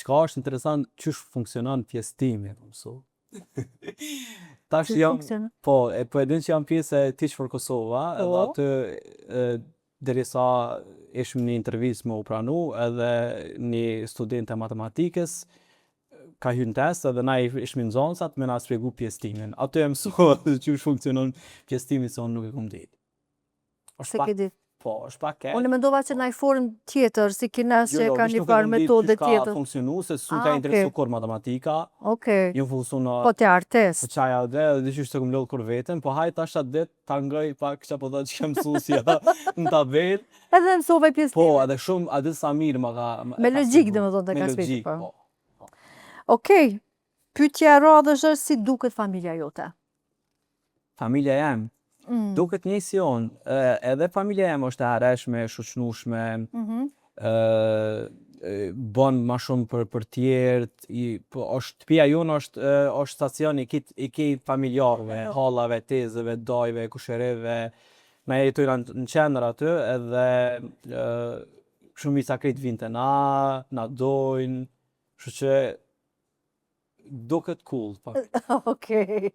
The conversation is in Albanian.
Çka është interesant, çysh funksionon pjesëtimi, po mësu. Tash Si jam, funksionon? po e din që jam pjesë e Teach for Kosova, edhe Po. aty derisa ishim në intervistë me u pranu, edhe një student e matematikës ka hyrë në test edhe na ishim në zonësat me na shpjegu pjesëtimin. Aty e mësua çysh funksionon pjesëtimi se unë nuk e kom ditë. Se ke ditë. Po, është pak keq. Unë mendova që në një formë tjetër, si kines që ka një farë metode ka tjetër. funksionu, se su ka interesu kur matematika, Okej. ju funksionu Po të artist. po qaja dhe dyqysh të kum lodh kur vetën, po hajt tash atë ditë ta ngrej pak që po thot që kam mësusja në tabel. Edhe mësove pjesë Po, edhe shumë, a di sa mirë ma ka... Me logjik domethënë të ka Me shpjeguar, logjik, po. po. Okej. Pyetja e radhës është si duket familja jote? Familja jem, duket një si unë, edhe familja jem është e areshme, e shoqënueshme, bon ma shumë për tjerët, po shtëpia jonë është stacion i ki familjarëve, hallave, tezëve, dajve, kushëreve, na jetojna në qendër aty, edhe shumica krejt vinë te na dojnë, kështu që duket cool pak. Okej.